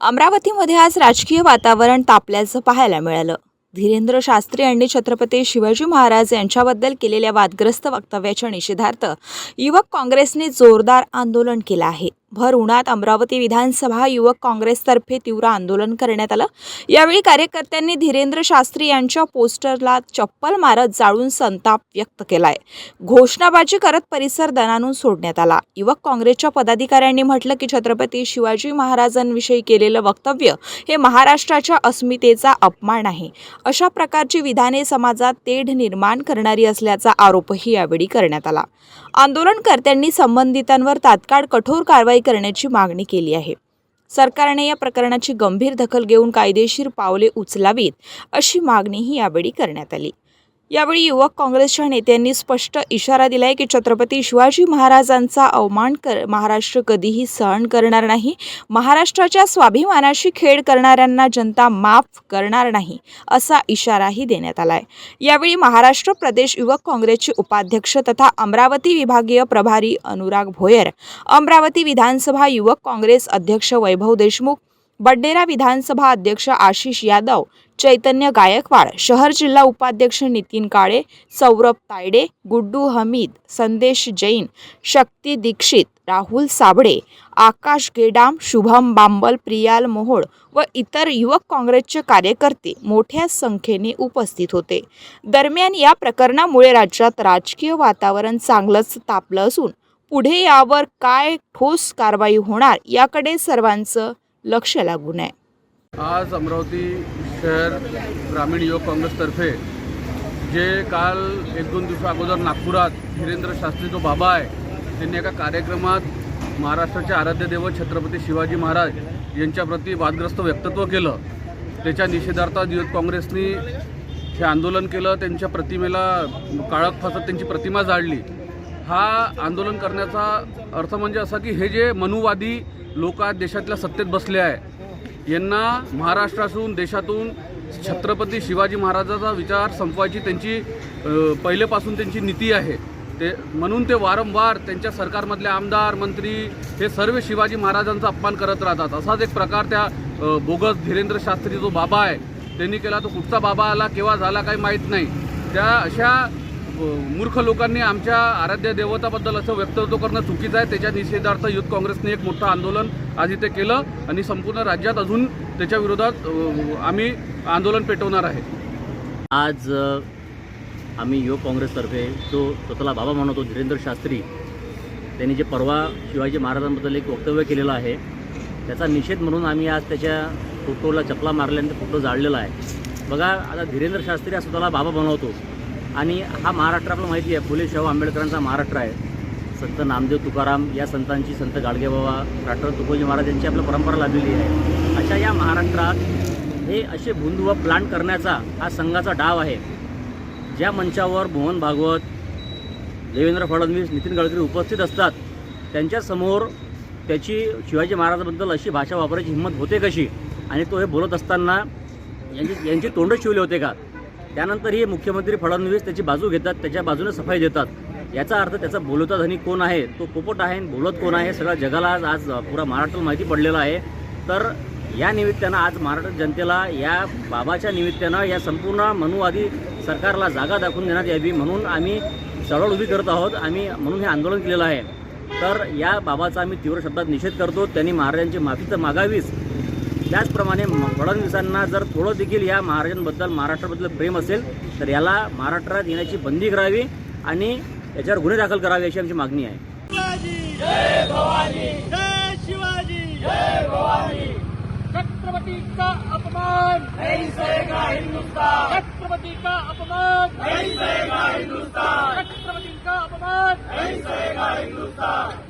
अमरावतीमध्ये आज राजकीय वातावरण तापल्याचं पाहायला मिळालं। धीरेंद्र शास्त्री यांनी छत्रपती शिवाजी महाराज यांच्याबद्दल केलेल्या वादग्रस्त वक्तव्याच्या निषेधार्थ युवक काँग्रेसने जोरदार आंदोलन केलं आहे। भर उन्हात अमरावती विधानसभा युवक काँग्रेसतर्फे तीव्र आंदोलन करण्यात आलं। यावेळी कार्यकर्त्यांनी धीरेंद्र शास्त्री यांच्या पोस्टरला चप्पल मारत जाळून संताप व्यक्त केलाय। घोषणाबाजी करत परिसर दणाणून सोडण्यात आला। युवक काँग्रेसच्या पदाधिकाऱ्यांनी म्हटलं की छत्रपती शिवाजी महाराजांविषयी केलेलं वक्तव्य हे महाराष्ट्राच्या अस्मितेचा अपमान आहे। अशा प्रकारची विधाने समाजात तेढ निर्माण करणारी असल्याचा आरोपही यावेळी करण्यात आला। आंदोलनकर्त्यांनी संबंधितांवर तात्काळ कठोर कारवाई करण्याची मागणी केली आहे। सरकारने या प्रकरणाची गंभीर दखल घेऊन कायदेशीर पावले उचलावीत अशी मागणीही यावेळी करण्यात आली। यावेळी युवक काँग्रेसच्या नेत्यांनी स्पष्ट इशारा दिलाय की छत्रपती शिवाजी महाराजांचा अवमान महाराष्ट्र कधीही सहन करणार नाही। महाराष्ट्राच्या स्वाभिमानाशी खेळ करणाऱ्यांना जनता माफ करणार नाही असा इशाराही देण्यात आलाय। यावेळी महाराष्ट्र प्रदेश युवक काँग्रेसचे उपाध्यक्ष तथा अमरावती विभागीय प्रभारी अनुराग भोयर, अमरावती विधानसभा युवक काँग्रेस अध्यक्ष वैभव देशमुख, बड्डेरा विधानसभा अध्यक्ष आशिष यादव, चैतन्य गायकवाड, शहर जिल्हा उपाध्यक्ष नितीन काळे, सौरभ तायडे, गुड्डू हमीद, संदेश जैन, शक्ती दीक्षित, राहुल साबळे, आकाश गेडाम, शुभम बांबल, प्रियाल मोहोळ व इतर युवक काँग्रेसचे कार्यकर्ते मोठ्या संख्येने उपस्थित होते। दरम्यान या प्रकरणामुळे राज्यात राजकीय वातावरण चांगलंच तापलं असून पुढे यावर काय ठोस कारवाई होणार याकडे सर्वांचं लक्ष लागून आहे। आज अमरावती शहर ग्रामीण युवक काँग्रेसतर्फे जे काल 1-2 दिवसा अगोदर नागपुरात धीरेंद्र शास्त्री जो बाबा आहे त्यांनी एका कार्यक्रमात महाराष्ट्राचे आराध्य दैवत छत्रपती शिवाजी महाराज यांच्याप्रती वादग्रस्त वक्तव्य केलं। त्याच्या निषेधार्थ युवक काँग्रेसने हे आंदोलन केलं। त्यांच्या प्रतिमेला काळक फासत त्यांची प्रतिमा जाळली। हा आंदोलन करण्याचा अर्थ म्हणजे असा की हे जे मनुवादी लोक आज देशातल्या सत्तेत बसले आहे यांना महाराष्ट्रातून देशातून छत्रपती शिवाजी महाराजाचा विचार संपवायची त्यांची पहिलेपासून त्यांची नीती आहे। ते म्हणून ते वारंवार त्यांच्या सरकारमधले आमदार मंत्री हे सर्व शिवाजी महाराजांचा अपमान करत राहतात। असाच एक प्रकार त्या बोगस धीरेंद्र शास्त्री जो बाबा आहे त्यांनी केला। तो कुठचा बाबा आला केव्हा झाला काही माहीत नाही। त्या अशा मूर्ख लोकांनी आमच्या आराध्य देवताबद्दल असं वक्तव्य करणं चुकीचं आहे। त्याच्या निषेधार्थ युथ काँग्रेसने एक मोठं आंदोलन आज इथे केलं आणि संपूर्ण राज्यात अजून त्याच्या विरोधात आम्ही आंदोलन पेटवणार आहे। आज आम्ही युवक काँग्रेसतर्फे जो स्वतःला बाबा म्हणतो धीरेंद्र शास्त्री त्यांनी जे परवा शिवाजी महाराजांबद्दल एक वक्तव्य केलेलं आहे त्याचा निषेध म्हणून आम्ही आज त्याच्या फोटोला चपला मारल्यानंतर फोटो जाळलेला आहे। बघा, आता धीरेंद्र शास्त्री हा स्वतःला बाबा बनवतो आणि हा महाराष्ट्र आपल्याला माहिती आहे फुले शाहू आंबेडकरांचा महाराष्ट्र आहे। संत नामदेव तुकाराम या संतांची, संत गाडगेबाबा, डॉक्टर तुकोजी महाराज यांची आपल्या परंपरा लाभलेली आहे। अशा या महाराष्ट्रात हे असे भूंदू प्लांट करण्याचा हा संघाचा डाव आहे। ज्या मंचावर मोहन भागवत, देवेंद्र फडणवीस, नितीन गडकरी उपस्थित असतात त्यांच्यासमोर त्याची शिवाजी महाराजांबद्दल अशी भाषा वापरायची हिंमत होते कशी? आणि तो हे बोलत असताना यांची तोंड शिवले होते का? त्यानंतरही मुख्यमंत्री फडणवीस त्याची बाजू घेतात, त्याच्या बाजूने सफाई देतात। याचा अर्थ त्याचा बोलता धनी कोण आहे, तो पोपट आहे, बोलत कोण आहे, सगळ्या जगाला आज पुरा महाराष्ट्राला माहिती पडलेलं आहे। तर या निमित्तानं आज महाराष्ट्र जनतेला या बाबाच्या निमित्तानं या संपूर्ण मनुवादी सरकारला जागा दाखवून देण्यात यावी म्हणून आम्ही चळवळ उभी करत आहोत। आम्ही म्हणून हे आंदोलन केलेलं आहे। तर या बाबाचा आम्ही तीव्र शब्दात निषेध करतो। त्यांनी महाराजांची माफी तर मागावीच, त्याचप्रमाणे फडणवीसांना जर थोडं देखील या महाराजांबद्दल, महाराष्ट्राबद्दल प्रेम असेल तर याला महाराष्ट्रात येण्याची बंदी करावी आणि याच्यावर गुन्हे दाखल करावे अशी आमची मागणी आहे। जय भवानी, जय शिवाजी, जय भवानी। छत्रपति का अपमान नहीं सहेगा हिंदुस्तान, छत्रपति का अपमान नहीं सहेगा हिंदुस्तान, छत्रपति का अपमान नहीं सहेगा हिंदुस्तान।